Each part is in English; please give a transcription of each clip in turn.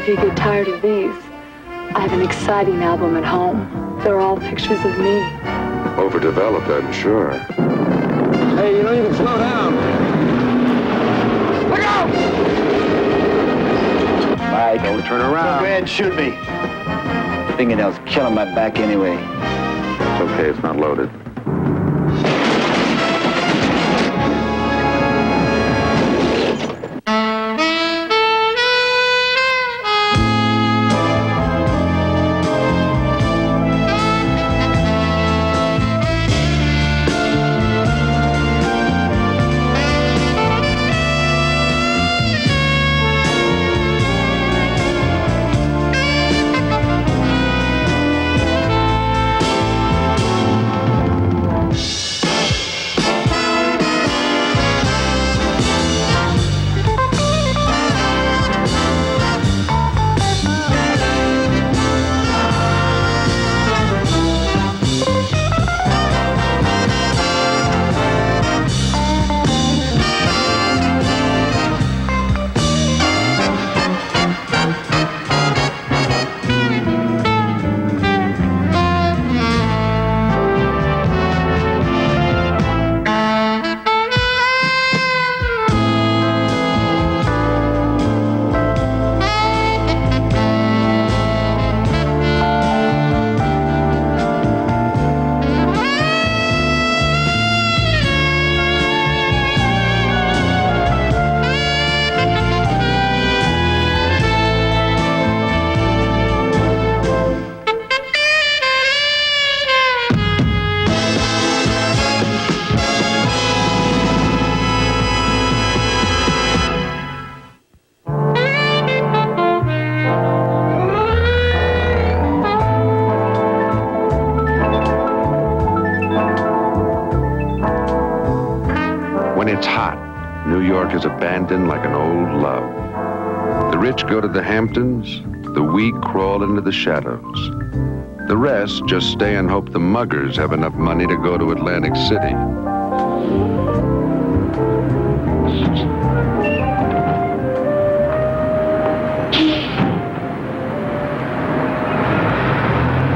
if you get tired of these, I have an exciting album at home. They're all pictures of me. Overdeveloped, I'm sure. Hey, you know you can slow down. Look out! Mike, don't turn around. Go ahead and shoot me. Fingernails killing my back anyway. It's okay, it's not loaded. Is abandoned like an old love. The rich go to the Hamptons, the weak crawl into the shadows. The rest just stay and hope the muggers have enough money to go to Atlantic City.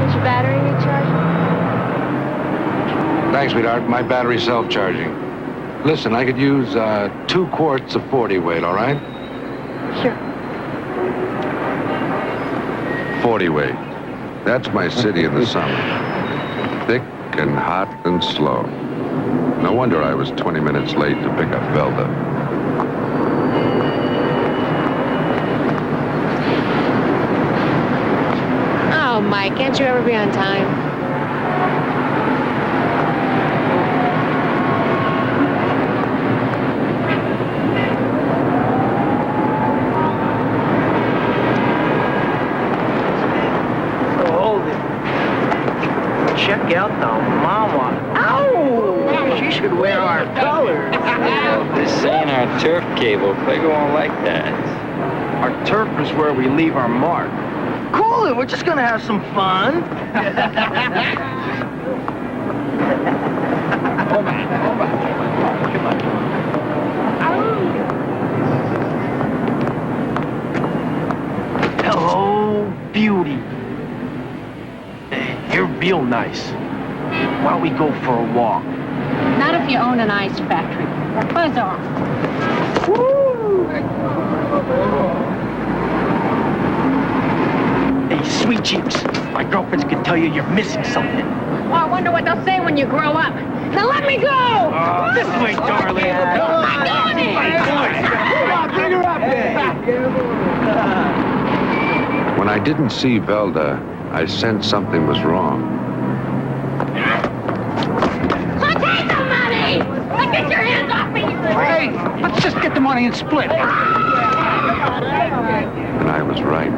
Is your battery recharging? Thanks, sweetheart. My battery's self-charging. Listen, I could use 2 quarts of 40 weight, all right? Sure. 40 weight. That's my city in the summer. Thick and hot and slow. No wonder I was 20 minutes late to pick up Velda. Oh, Mike, can't you ever be on time? Check out the mama. Ow! She should wear our colors. This ain't our turf cable. Krager won't like that. Our turf is where we leave our mark. Cool it. We're just gonna have some fun. Hold on. Come on. Hello, beauty. You're real nice. Why don't we go for a walk? Not if you own an ice factory. Buzz off. Woo! Hey, sweet cheeks. My girlfriends can tell you you're missing something. Oh, I wonder what they'll say when you grow up. Now let me go! This way, darling. I'm doing it! Come on, bring her up there. When I didn't see Velda, I sensed something was wrong. So take the money! Now get your hands off me! Hey, let's just get the money and split. And I was right.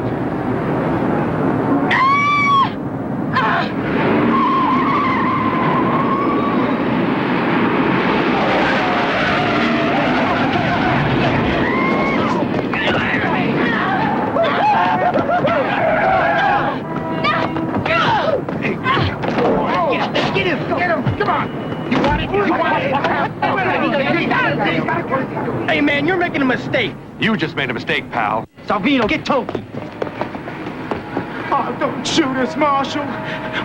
Hey, man, you're making a mistake. You just made a mistake, pal. Salvino, get Toki. Oh, don't shoot us, Marshal.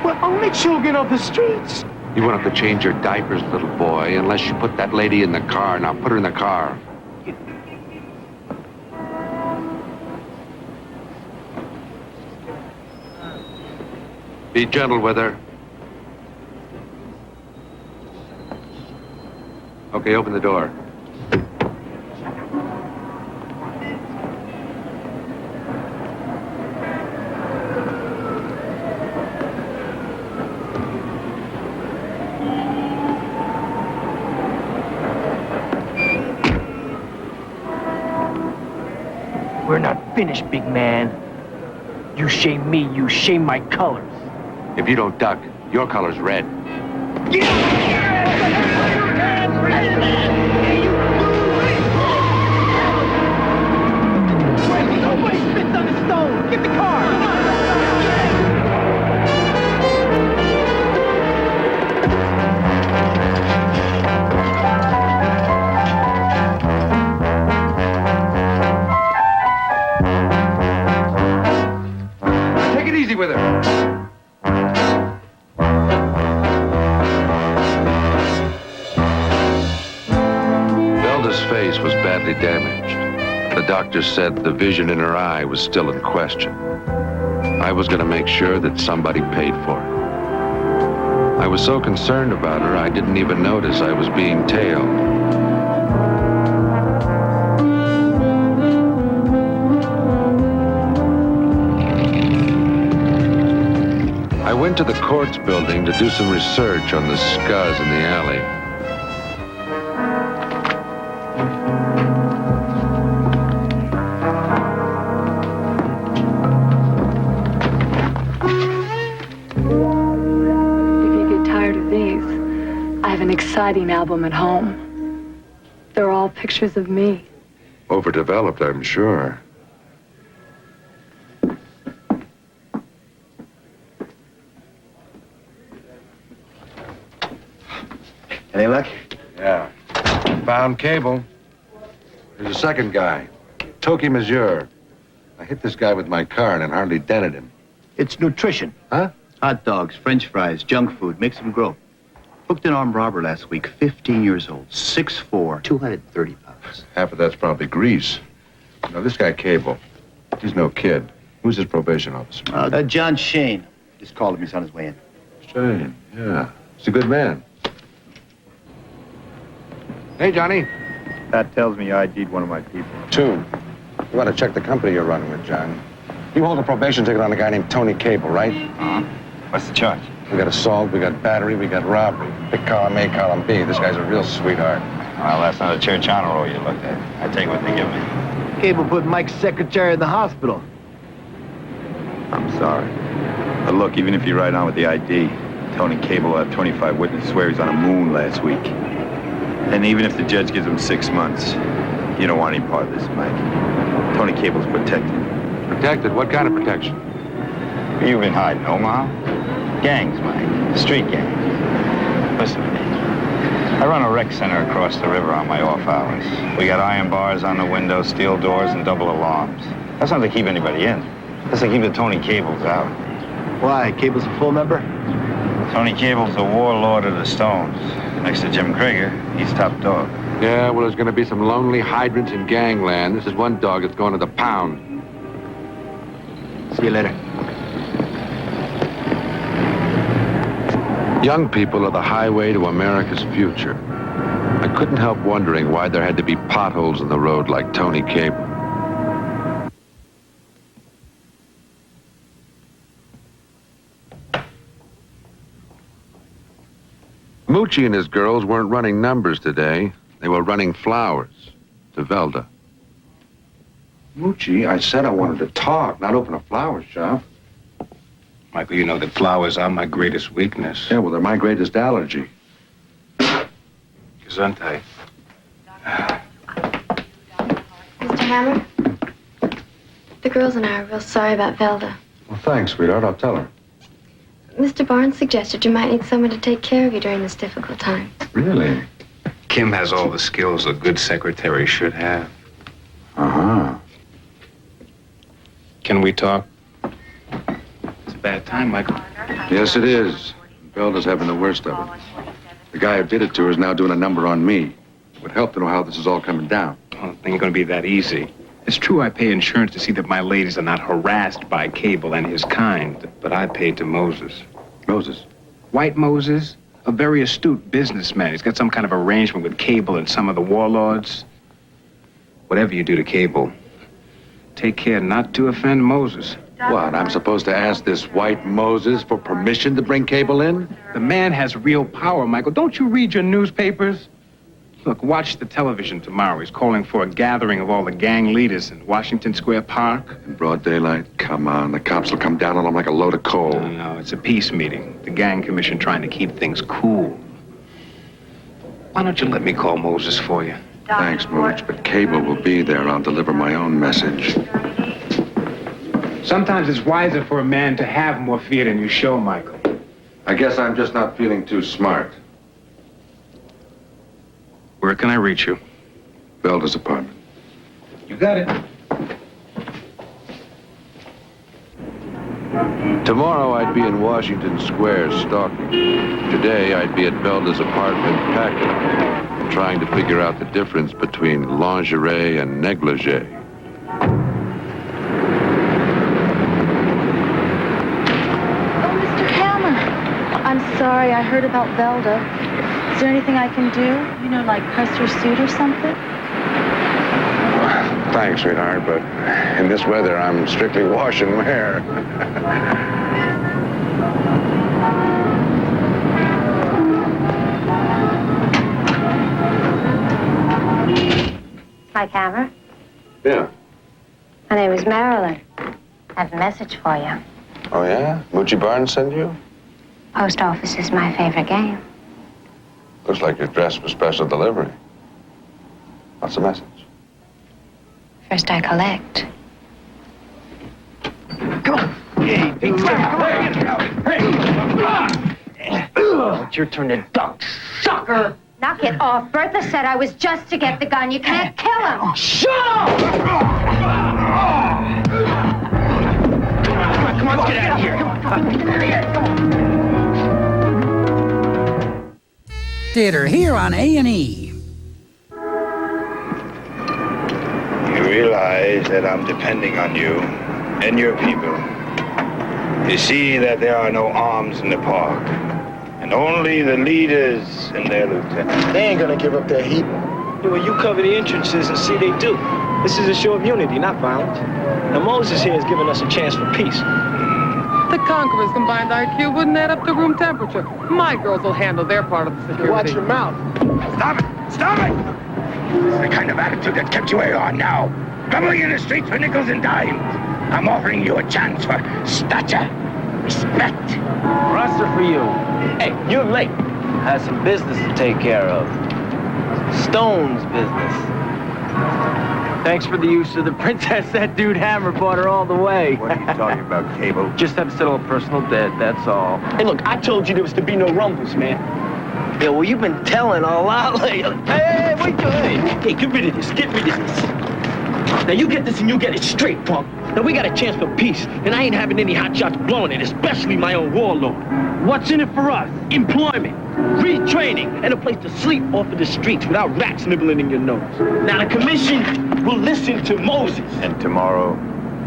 We're only children of the streets. You won't have to change your diapers, little boy, unless you put that lady in the car. Now put her in the car. Be gentle with her. Okay, open the door. We're not finished, big man. You shame me, you shame my colors. If you don't duck, your color's red. Nobody spits on the stone. Get the car. Take it easy with her. Velda's face was badly damaged. The doctor said the vision in her eye was still in question. I was going to make sure that somebody paid for it. I was so concerned about her, I didn't even notice I was being tailed. I went to the courts building to do some research on the scuzz in the alley. An exciting album at home. They're all pictures of me. Overdeveloped, I'm sure. Any luck? Yeah. Found cable. There's a second guy. Toki Mazur. I hit this guy with my car and hardly dented him. It's nutrition. Huh? Hot dogs, French fries, junk food, makes them grow. Booked an armed robber last week, 15 years old, 6'4", 230 pounds. Half of that's probably grease. Now, this guy, Cable, he's no kid. Who's his probation officer? John Shane. Just called him. He's on his way in. Shane, yeah. He's a good man. Hey, Johnny. That tells me you ID'd one of my people. Two. You want to check the company you're running with, John. You hold a probation ticket on a guy named Tony Cable, right? Uh-huh. What's the charge? We got assault, we got battery, we got robbery. Pick column A, column B. This guy's a real sweetheart. Well, that's not a church honor roll you looked at. I take what they give me. Cable put Mike's secretary in the hospital. I'm sorry. But look, even if you ride on with the ID, Tony Cable will have 25 witnesses swear he's on a moon last week. And even if the judge gives him 6 months, you don't want any part of this, Mike. Tony Cable's protected. Protected? What kind of protection? Where you been hiding, Omaha? Gangs, Mike. Street gangs. Listen to me. I run a rec center across the river on my off hours. We got iron bars on the windows, steel doors, and double alarms. That's not to keep anybody in. That's to keep the Tony Cables out. Why? Cable's a full member? Tony Cable's the warlord of the Stones. Next to Jim Krager, he's top dog. Yeah, well, there's going to be some lonely hydrants in gangland. This is one dog that's going to the pound. See you later. Young people are the highway to America's future. I couldn't help wondering why there had to be potholes in the road like Tony Cable. Moochie and his girls weren't running numbers today. They were running flowers to Velda. Moochie, I said I wanted to talk, not open a flower shop. Michael, you know that flowers are my greatest weakness. Yeah, well, they're my greatest allergy. Gesundheit. Mr. Hammer, the girls and I are real sorry about Velda. Well, thanks, sweetheart. I'll tell her. Mr. Barnes suggested you might need someone to take care of you during this difficult time. Really? Kim has all the skills a good secretary should have. Uh-huh. Can we talk? bad time, Michael. Yes, it is. Velda's having the worst of it. The guy who did it to her is now doing a number on me. It would help to know how this is all coming down. Well, it ain't gonna be that easy. It's true I pay insurance to see that my ladies are not harassed by Cable and his kind, but I paid to Moses. Moses? White Moses, a very astute businessman. He's got some kind of arrangement with Cable and some of the warlords. Whatever you do to Cable, take care not to offend Moses. What, I'm supposed to ask this white Moses for permission to bring Cable in? The man has real power, Michael. Don't you read your newspapers? Look, watch the television tomorrow. He's calling for a gathering of all the gang leaders in Washington Square Park. In broad daylight? Come on, the cops will come down on him like a load of coal. No, it's a peace meeting. The gang commission trying to keep things cool. Why don't you let me call Moses for you? Thanks, Mooch, but Cable will be there. I'll deliver my own message. Sometimes it's wiser for a man to have more fear than you show, Michael. I guess I'm just not feeling too smart. Where can I reach you? Velda's apartment. You got it. Tomorrow I'd be in Washington Square stalking. Today I'd be at Velda's apartment packing, trying to figure out the difference between lingerie and negligee. I'm sorry, I heard about Velda. Is there anything I can do? You know, like press her suit or something? Thanks, sweetheart, but in this weather, I'm strictly wash and wear. My camera? Yeah. My name is Marilyn. I have a message for you. Oh, yeah? Moochie Barnes send you? Post office is my favorite game. Looks like you're dressed for special delivery. What's the message? First I collect. Come on. Hey, dude. It's your turn to duck, sucker. Knock it off. Bertha said I was just to get the gun. You can't kill him. Shut up! Come on, let's get out of here. Theater here on A&E. You realize that I'm depending on you and your people. You see that there are no arms in the park, and only the leaders and their lieutenants. They ain't gonna give up their heat. Well, you cover the entrances and see they do. This is a show of unity, not violence. Now, Moses here has given us a chance for peace. The Conqueror's combined IQ wouldn't add up to room temperature. My girls will handle their part of the security. Watch your mouth. Stop it! Stop it! This is the kind of attitude that kept you where you are now. Bumbling in the streets for nickels and dimes. I'm offering you a chance for stature, respect. For us or for you? Hey, you're late. I have some business to take care of. Stone's business. Thanks for the use of the princess. That dude Hammer bought her all the way. What are you talking about, Cable? Just have to settle a personal debt, that's all. Hey, look, I told you there was to be no rumbles, man. Yeah, well, you've been telling a lot lately. Hey, wait till hey, get rid of this. Get rid of this. Now, you get this and you get it straight, punk. Now, we got a chance for peace, and I ain't having any hot shots blowing it, especially my own warlord. What's in it for us? Employment, retraining, and a place to sleep off of the streets without rats nibbling in your nose. Now, the commission will listen to Moses. And tomorrow,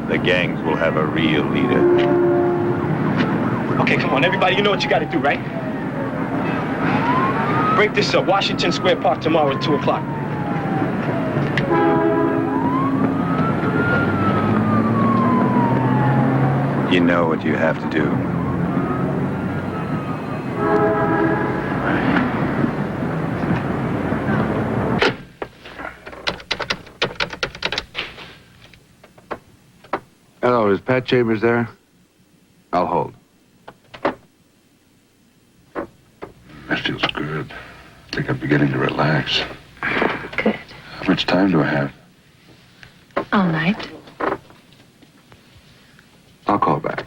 the gangs will have a real leader. Okay, come on, everybody, you know what you got to do, right? Break this up. Washington Square Park tomorrow at 2 o'clock. You know what you have to do. Hello, is Pat Chambers there? I'll hold. That feels good. I think I'm beginning to relax. Good. How much time do I have? All night. I'll call back.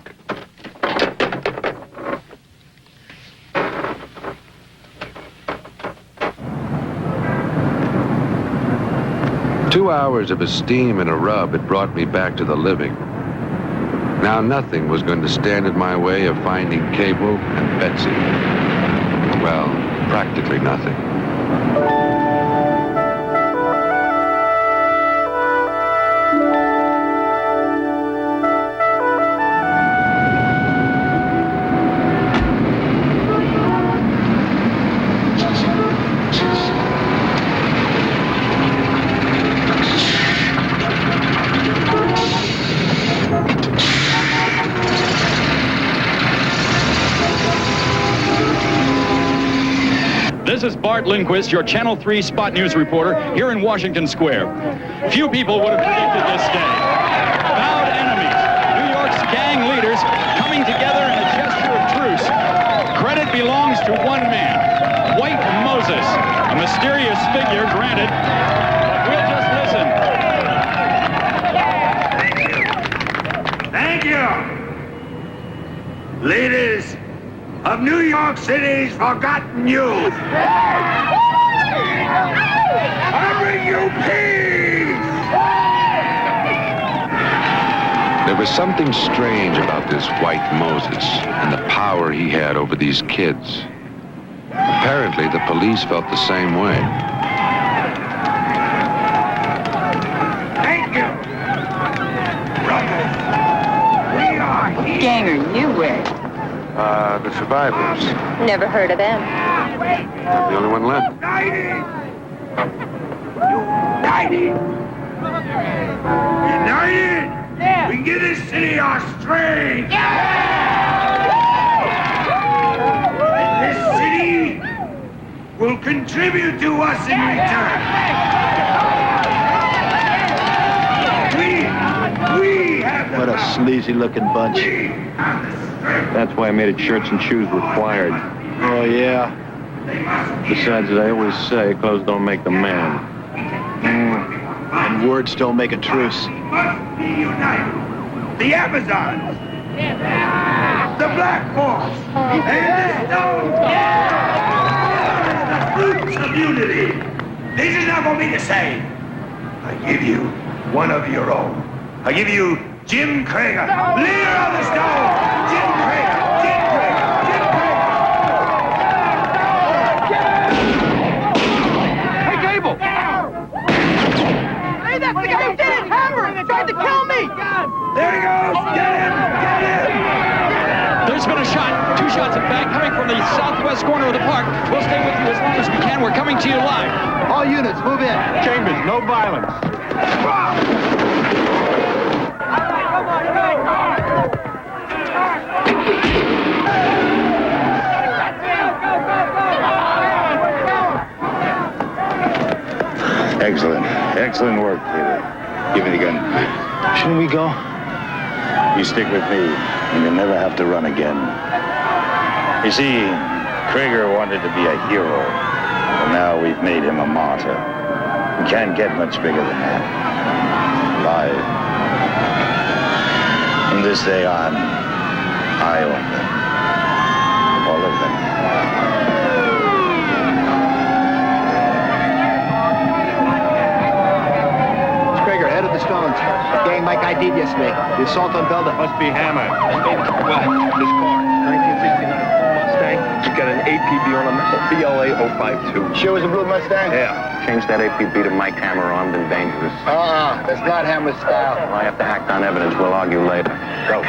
"2 hours of esteem and a rub had brought me back to the living. Now nothing was going to stand in my way of finding Cable and Betsy. Well, practically nothing. This is Bart Lindquist, your Channel 3 Spot News reporter, here in Washington Square. Few people would have predicted this day. Vowed enemies, New York's gang leaders, coming together in a gesture of truce. Credit belongs to one man, White Moses, a mysterious figure, granted, but we'll just listen. Thank you. Leaders of New York City's forgotten youth. I bring you peace! There was something strange about this White Moses and the power he had over these kids. Apparently, the police felt the same way. Thank you. Brothers, we are here. Gang are you with? The survivors. Never heard of them. The only one left. United! United! Yeah. We can give this city our strength! And this city will contribute to us in return. We have the What a sleazy-looking bunch. That's why I made it shirts and shoes required. Oh, yeah? Besides, as I always say, clothes don't make the man. And words don't make a truce. Must be united. The Amazons, the Black Horse, and the Stone. The fruits of unity. This is not going to be the same. I give you one of your own. I give you Jim Krager, leader of the Stone. Jim Krager, Jim Krager, Jim Krager. Hey, Cable! Hey, that's the guy who did it! Hammer! Tried to kill me! There he goes! Get him! Get him! There's been a shot. 2 shots in fact coming from the southwest corner of the park. We'll stay with you as long as we can. We're coming to you live. All units, move in. Chambers, no violence. Excellent. Excellent work, Peter. Give me the gun. Shouldn't we go? You stick with me, and you'll never have to run again. You see, Krager wanted to be a hero, and now we've made him a martyr. We can't get much bigger than that. Live. From this day on, I own them. All of them. Head of the Stones. The gang Mike ID'd yesterday. The assault on Velda. Must be Hammer. Well, this car, 1969 Mustang. It's got an APB on a BLA 052. Sure was a blue Mustang? Yeah. Change that APB to Mike Hammer, armed and dangerous. That's not Hammer's style. Well, I have to act on evidence. We'll argue later. Go.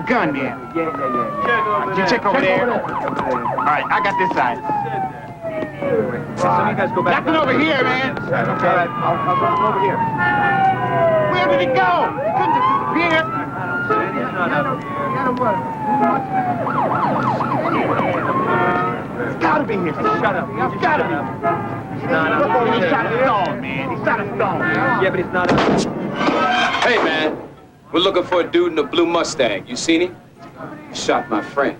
gun there. Yeah. You check over there. All right, I got this side. Some of you guys go back. Nothing over here, man. All right, I'll run over here. Where did it go? It couldn't disappear. It's gotta be here. Shut up. It's gotta be. He shot a stone, man. He shot a stone. Yeah, but he's not up. Hey, man. We're looking for a dude in a blue Mustang. You seen him? He shot my friend.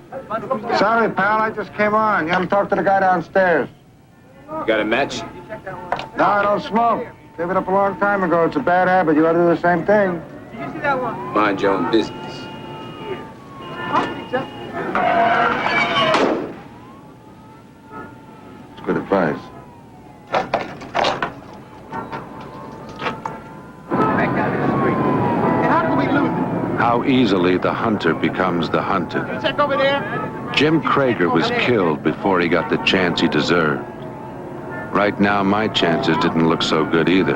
Sorry, pal. I just came on. You haven't talked to the guy downstairs. You got a match? No, I don't smoke. Gave it up a long time ago. It's a bad habit. You ought to do the same thing. Did you see that one? Mind your own business. It's good advice. How easily the hunter becomes the hunted. Check over there. Jim Krager was killed before he got the chance he deserved. Right now, my chances didn't look so good either.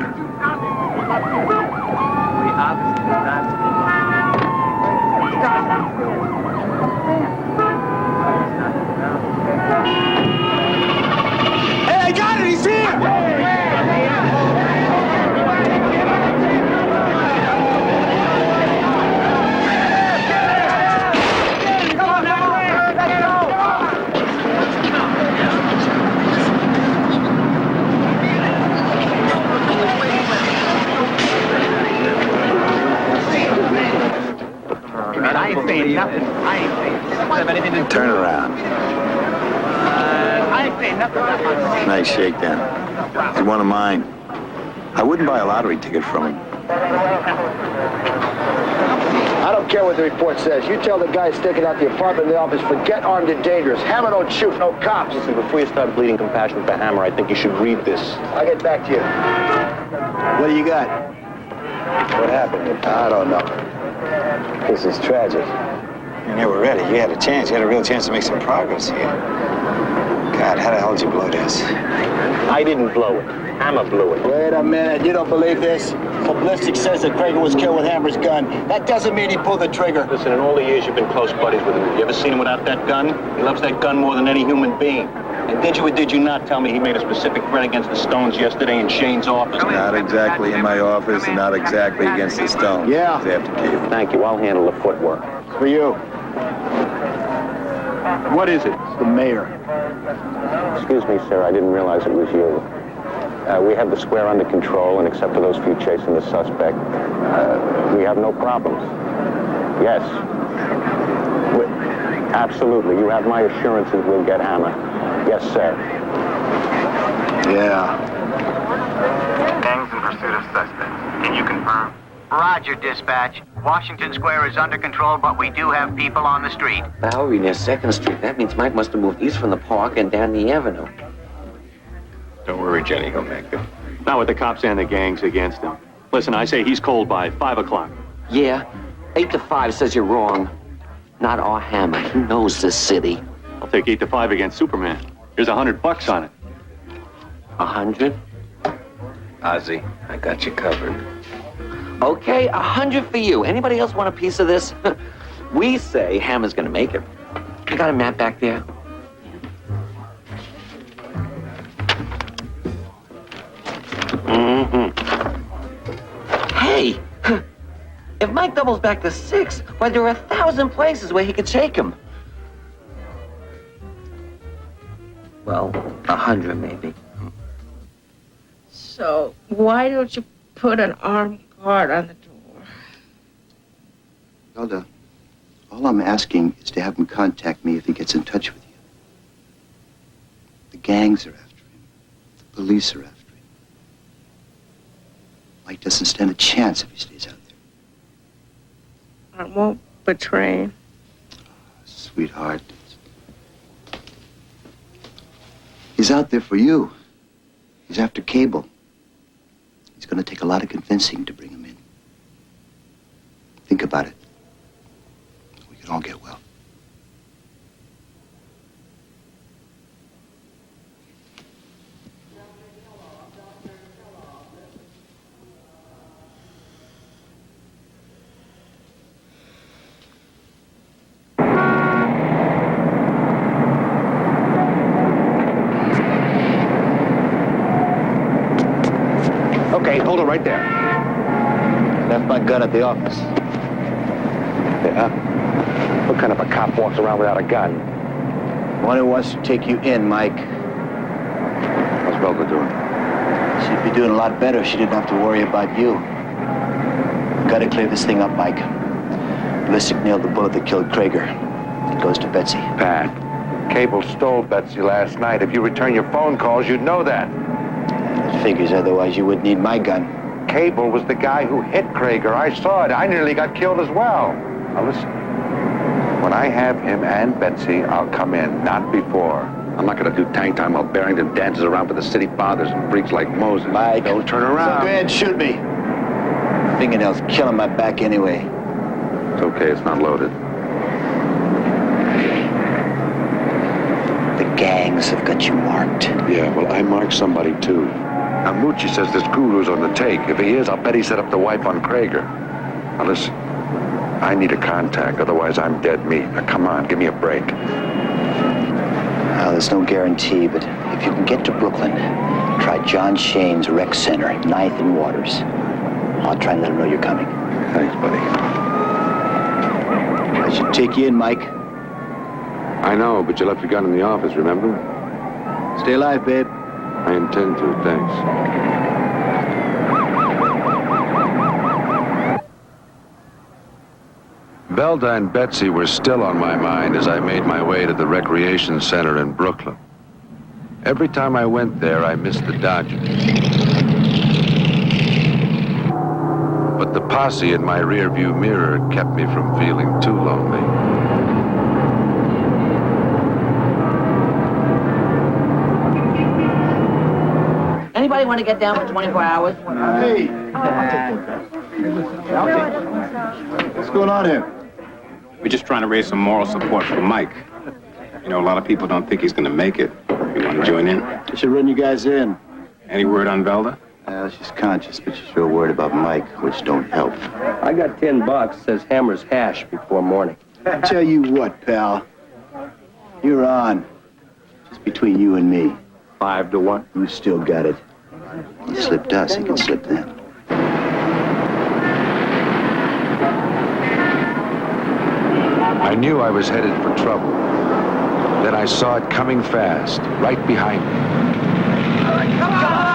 Hey, I got it. He's here. I ain't saying nothing. I ain't saying nothing. Turn around. I ain't saying nothing. Nice shakedown. He's one of mine. I wouldn't buy a lottery ticket from him. I don't care what the report says. You tell the guy staking out the apartment in the office, forget armed and dangerous. Hammer don't shoot, no cops. Listen, before you start bleeding compassion for Hammer, I think you should read this. I'll get back to you. What do you got? What happened? I don't know. This is tragic. You never read it. You had a chance. You had a real chance to make some progress here. God, how the hell did you blow this? I didn't blow it. Hammer blew it. Wait a minute. You don't believe this? The ballistics says that Krager was killed with Hammer's gun. That doesn't mean he pulled the trigger. Listen, in all the years you've been close buddies with him, you ever seen him without that gun? He loves that gun more than any human being. And did you or did you not tell me he made a specific threat against the Stones yesterday in Shane's office? Not exactly in my office and not exactly against the Stones. Yeah. It's after Keith. Thank you. I'll handle the footwork. For you. What is it? It's the mayor. Excuse me, sir. I didn't realize it was you. We have the square under control, and except for those few chasing the suspect, we have no problems. Yes. Absolutely. You have my assurances we'll get Hammer. Yes, sir. Yeah. Gangs in pursuit of suspects. Can you confirm? Roger, dispatch. Washington Square is under control, but we do have people on the street. Bowery near 2nd Street. That means Mike must have moved east from the park and down the avenue. Don't worry, Jenny. He'll make it. Not with the cops and the gangs against him. Listen, I say he's cold by 5 o'clock. Yeah, 8 to 5 says you're wrong. Not our Hammer. He knows this city. I'll take 8 to 5 against Superman. Here's $100 on it. 100? Ozzie, I got you covered. Okay, 100 for you. Anybody else want a piece of this? We say Hammer's gonna make it. You got a map back there? Hey, if Mike doubles back to 6, why, there are 1,000 places where he could take him. Well, 100 maybe. So why don't you put an armed guard on the door? Zelda, all I'm asking is to have him contact me if he gets in touch with you. The gangs are after him. The police are after him. Mike doesn't stand a chance if he stays out there. I won't betray him. Sweetheart. He's out there for you. He's after Cable. It's going to take a lot of convincing to bring him in. Think about it. We can all get well. hold it right there. Left my gun at the office. Yeah? What kind of a cop walks around without a gun? One who wants to take you in, Mike. How's Velda doing? She'd be doing a lot better if she didn't have to worry about you. Gotta clear this thing up, Mike. Ballistic nailed the bullet that killed Krager. It goes to Betsy. Pat, Cable stole Betsy last night. If you return your phone calls, you'd know that. It figures, otherwise you wouldn't need my gun. Cable was the guy who hit Krager. I saw it. I nearly got killed as well. Now listen, when I have him and Betsy, I'll come in, not before. I'm not gonna do tank time while Barrington dances around for the city fathers and freaks like Moses. Mike, don't turn around. So go ahead, shoot me. Fingernails killing my back anyway. It's okay, it's not loaded. The gangs have got you marked. Yeah, well, I marked somebody too. Now, Moochie says this Gulu's on the take. If he is, I'll bet he set up the wipe on Krager. Now, listen, I need a contact, otherwise I'm dead meat. Now, come on, give me a break. Well, there's no guarantee, but if you can get to Brooklyn, try John Shane's rec center, 9th and Waters. I'll try and let him know you're coming. Thanks, buddy. I should take you in, Mike. I know, but you left your gun in the office, remember? Stay alive, babe. I intend to, thanks. Velda and Betsy were still on my mind as I made my way to the recreation center in Brooklyn. Every time I went there, I missed the Dodgers. But the posse in my rearview mirror kept me from feeling too lonely. Anybody want to get down for 24 hours? Hey! What's going on here? We're just trying to raise some moral support for Mike. You know, a lot of people don't think he's going to make it. You want to join in? I should run you guys in. Any word on Velda? She's conscious, but she's real worried about Mike, which don't help. I got $10, says Hammer's hash before morning. I tell you what, pal. You're on. Just between you and me. 5 to 1. You still got it. He slipped us, he can slip them. I knew I was headed for trouble. Then I saw it coming fast, right behind me. Come on!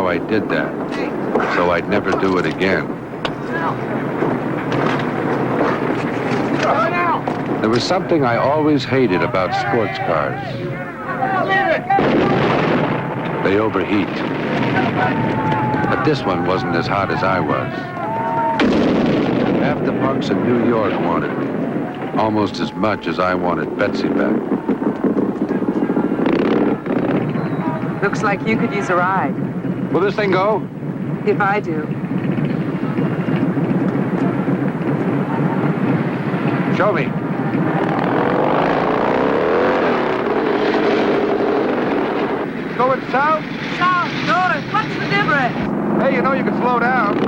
I did that, so I'd never do it again. There was something I always hated about sports cars. They overheat. But this one wasn't as hot as I was. Half the punks in New York wanted me, almost as much as I wanted Betsy back. Looks like you could use a ride. Will this thing go? If I do. Show me. Going south? South, north. What's the difference? Hey, you know you can slow down.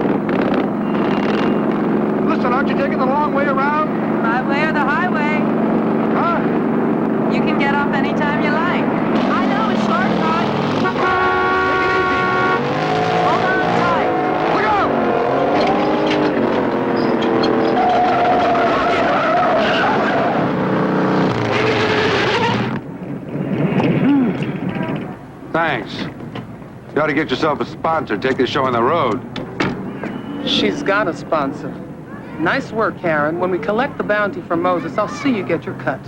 Listen, aren't you taking the long way around? My way or the highway? Huh? You can get off anytime you like. I know, it's shortcut. Thanks. You ought to get yourself a sponsor. Take this show on the road. She's got a sponsor. Nice work, Karen. When we collect the bounty from Moses, I'll see you get your cut.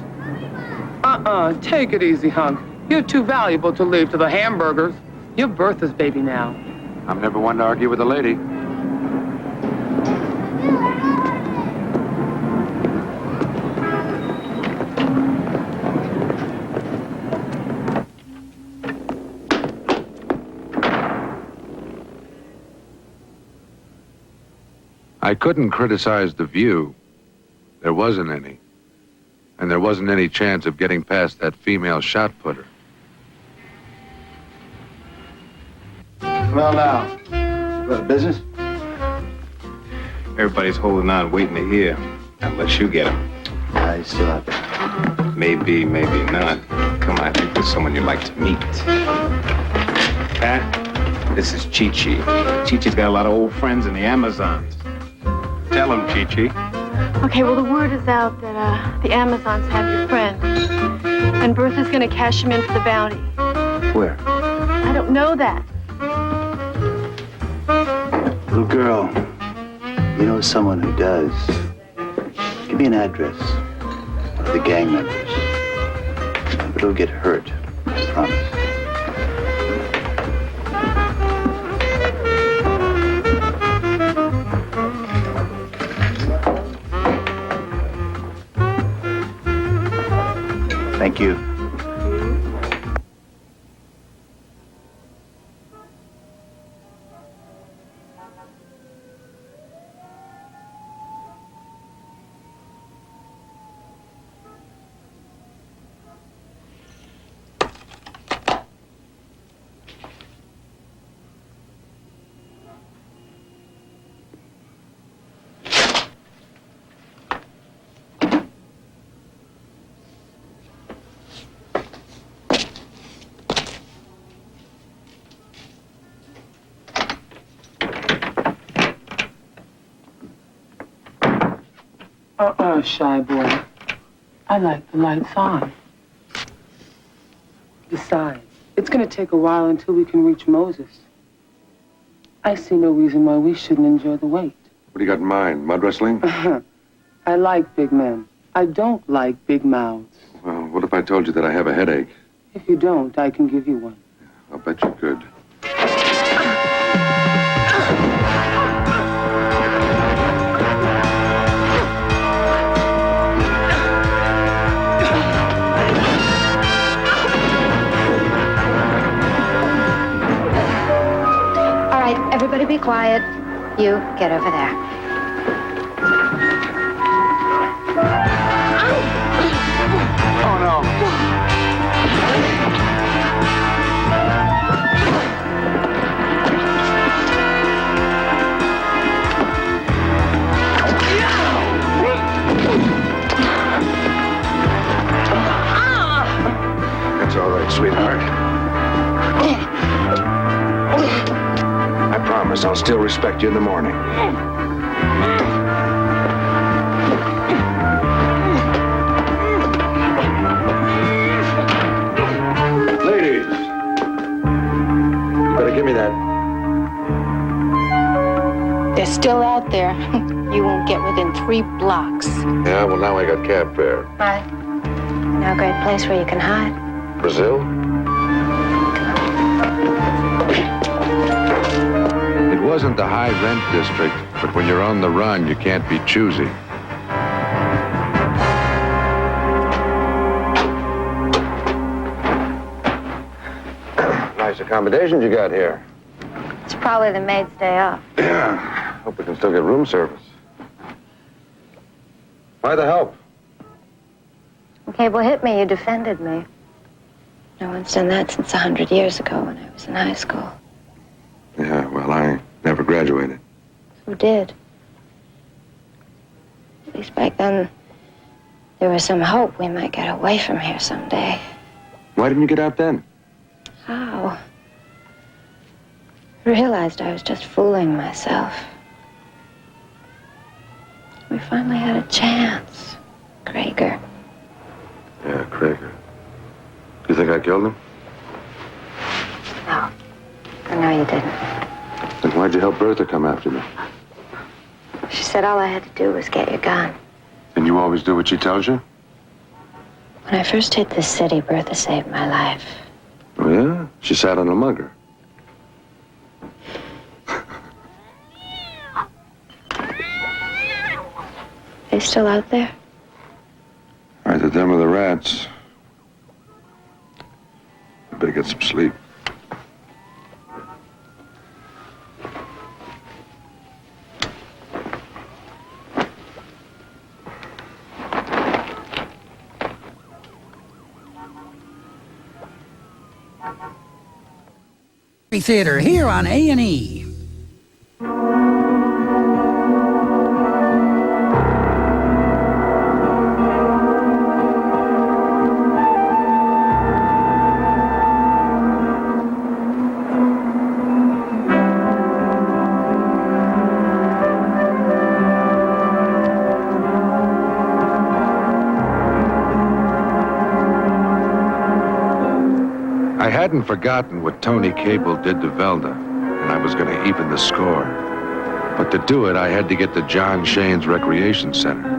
Take it easy, hunk. You're too valuable to leave to the hamburgers. You're Bertha's baby now. I'm never one to argue with a lady. I couldn't criticize the view. There wasn't any. And there wasn't any chance of getting past that female shot putter. Well, now, what, business? Everybody's holding on, waiting to hear. Unless you get him. He's still out there. Maybe, maybe not. Come on, I think there's someone you'd like to meet. Pat, this is Chi-Chi. Chi-Chi's got a lot of old friends in the Amazons. Tell him, Chi-Chi. Okay, well, the word is out that the Amazons have your friend. And Bertha's gonna cash him in for the bounty. Where? I don't know that. Little girl, you know someone who does. Give me an address. One of the gang members. But he'll get hurt, I promise. Thank you. Shy boy. I like the lights on. Besides, it's going to take a while until we can reach Moses. I see no reason why we shouldn't enjoy the wait. What do you got in mind? Mud wrestling? I like big men. I don't like big mouths. Well, what if I told you that I have a headache? If you don't, I can give you one. I'll bet you could. Everybody be quiet. You, get over there. Oh, no. That's all right, sweetheart. I promise I'll still respect you in the morning. Ladies, you better give me that. They're still out there. You won't get within 3 blocks. Yeah, well, now I got cab fare. Why? No great place where you can hide. Brazil? It wasn't the high rent district, but when you're on the run, you can't be choosy. Nice accommodations you got here. It's probably the maid's day off. Yeah, hope we can still get room service. Why the help? When cable hit me, you defended me. No one's done that since 100 years ago when I was in high school. Yeah, well, I never graduated. Who did? At least back then, there was some hope we might get away from here someday. Why didn't you get out then? How? I realized I was just fooling myself. We finally had a chance. Krager. Yeah, Krager. You think I killed him? No. I know you didn't. Then why'd you help Bertha come after me? She said all I had to do was get your gun. And you always do what she tells you? When I first hit this city, Bertha saved my life. Oh, yeah? She sat on a mugger. they still out there? Either them or the rats. I better get some sleep. Theater here on A&E. I hadn't forgotten what Tony Cable did to Velda, and I was going to even the score. But to do it, I had to get to John Shane's Recreation Center.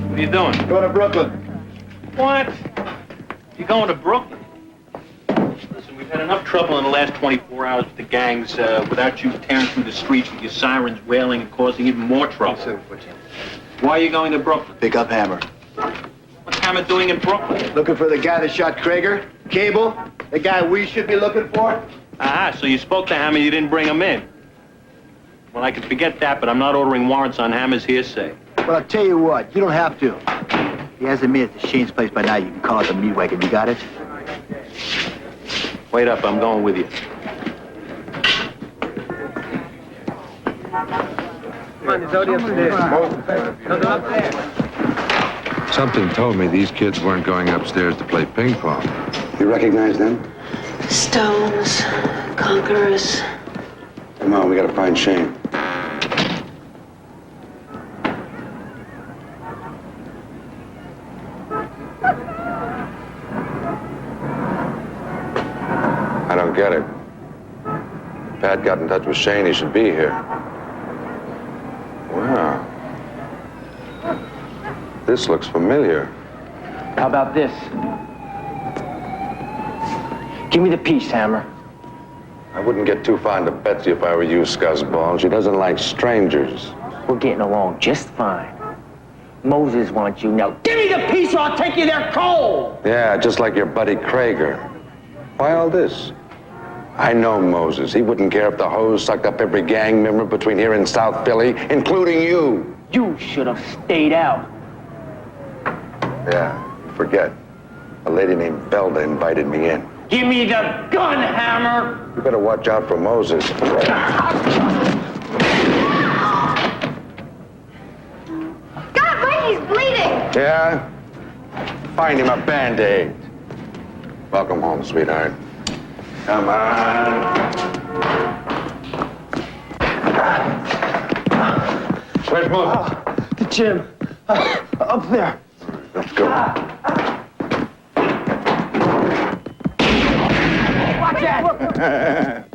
What are you doing? Going to Brooklyn. What? You going to Brooklyn? Listen, we've had enough trouble in the last 24 hours with the gangs without you tearing through the streets with your sirens wailing and causing even more trouble. Why are you going to Brooklyn? Pick up Hammer. What's Hammer doing in Brooklyn? Looking for the guy that shot Krager? Cable? The guy we should be looking for? Ah, so you spoke to Hammer, you didn't bring him in. Well, I can forget that, but I'm not ordering warrants on Hammer's hearsay. Well, I'll tell you what. You don't have to. He hasn't made it to Shane's place by now. You can call it the meat wagon. You got it? Wait up, I'm going with you. Come on, there's Ozzie upstairs. No, they're upstairs. Something told me these kids weren't going upstairs to play ping pong. You recognize them? Stones, conquerors. Come on, we gotta find Shane. I don't get it. Pat got in touch with Shane. He should be here. Wow. This looks familiar. How about this? Give me the piece, Hammer. I wouldn't get too fond of Betsy if I were you, Scuzzball. She doesn't like strangers. We're getting along just fine. Moses wants you now. Give me the piece or I'll take you there cold! Yeah, just like your buddy Krager. Why all this? I know Moses. He wouldn't care if the hose sucked up every gang member between here and South Philly, including you. You should have stayed out. Yeah, forget. A lady named Velda invited me in. Give me the gun, Hammer! You better watch out for Moses. God, wait, he's bleeding! Yeah? Find him a Band-Aid. Welcome home, sweetheart. Come on. Where's Moses? The gym. Up there. Let's go. Watch out!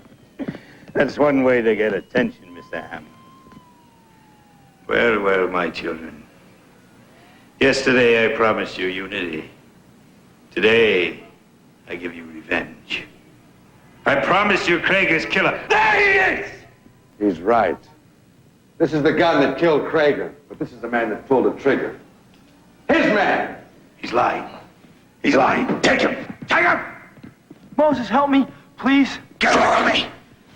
That's one way to get attention, Mr. Hammer. Well, well, my children. Yesterday I promised you unity. Today I give you revenge. I promised you Krager's killer. There he is! He's right. This is the gun that killed Krager, but this is the man that pulled the trigger. His man! He's lying. He's lying. Take him! Take him! Moses, help me, please. Get off of me!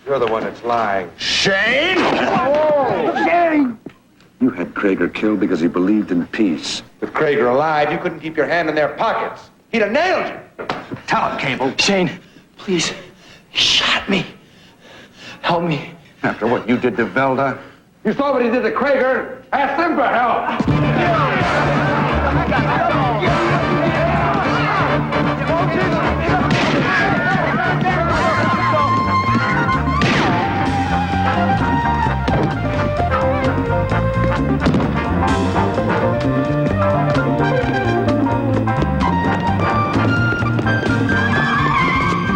You're the one that's lying. Shane! Oh, Shane! You had Krager killed because he believed in peace. With Krager alive, you couldn't keep your hand in their pockets. He'd have nailed you. Tell him, Cable. Shane, please. He shot me. Help me. After what you did to Velda, you saw what he did to Krager. Ask them for help.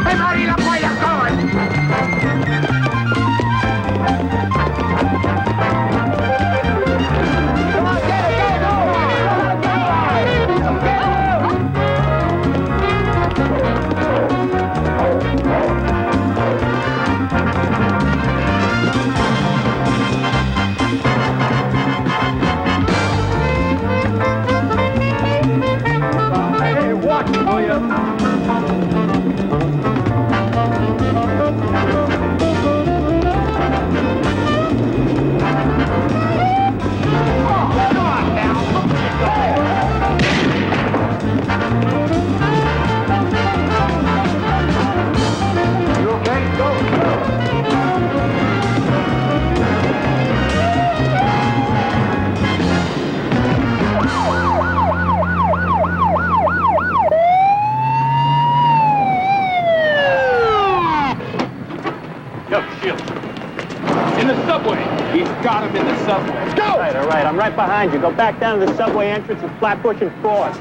Everybody, look where you're going! Come on, get it, go! have him in the subway. Let's go! All right. I'm right behind you. Go back down to the subway entrance at Flatbush and cross.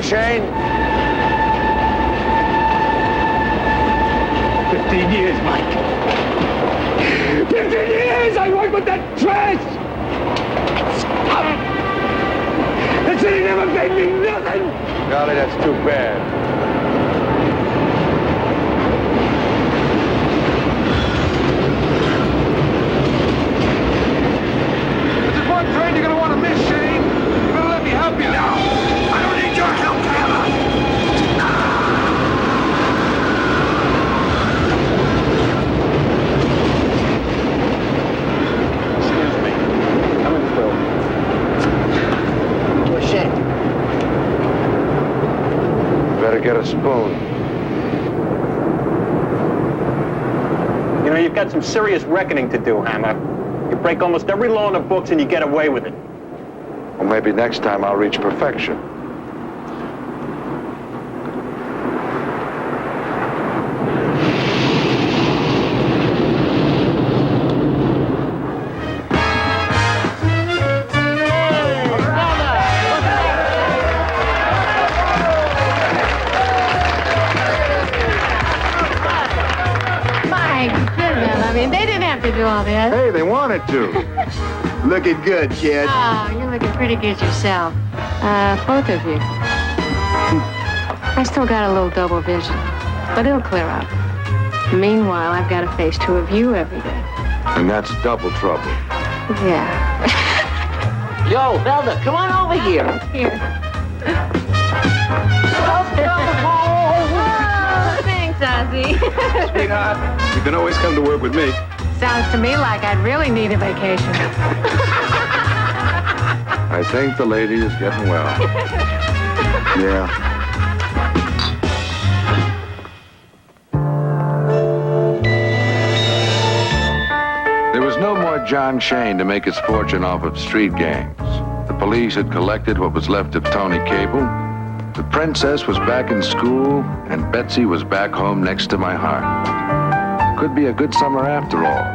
Shane. 15 years, Mike. 15 years I worked with that trash! The city never paid me nothing! Golly, that's too bad. This is one train you're gonna want to miss, Shane. You're gonna let me help you now. I don't need your help, Hammer. Excuse me. Coming through. Where's Shane? Better get a spoon. You know, you've got some serious reckoning to do, Hammer. You break almost every law in the books and you get away with it. Well, maybe next time I'll reach perfection. Do all this. Hey, they wanted to. Looking good, kid. Oh, you're looking pretty good yourself. Both of you. I still got a little double vision, but it'll clear up. Meanwhile, I've got to face two of you every day. And that's double trouble. Yeah. Yo, Velda, come on over here. Here. Oh, thanks, Ozzie. Sweetheart, you can always come to work with me. Sounds to me like I'd really need a vacation. I think the lady is getting well. Yeah. There was no more John Shane to make his fortune off of street gangs. The police had collected what was left of Tony Cable. The princess was back in school, and Betsy was back home next to my heart. Could be a good summer after all,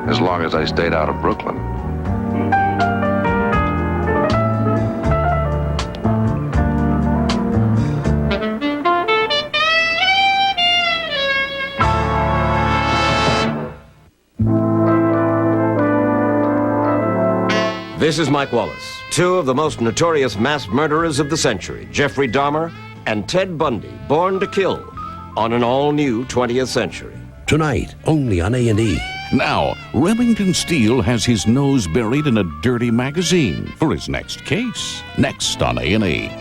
as long as I stayed out of Brooklyn. This is Mike Wallace. Two of the most notorious mass murderers of the century, Jeffrey Dahmer and Ted Bundy, born to kill on an all-new 20th century. Tonight, only on A&E. Now, Remington Steele has his nose buried in a dirty magazine for his next case. Next on A&E.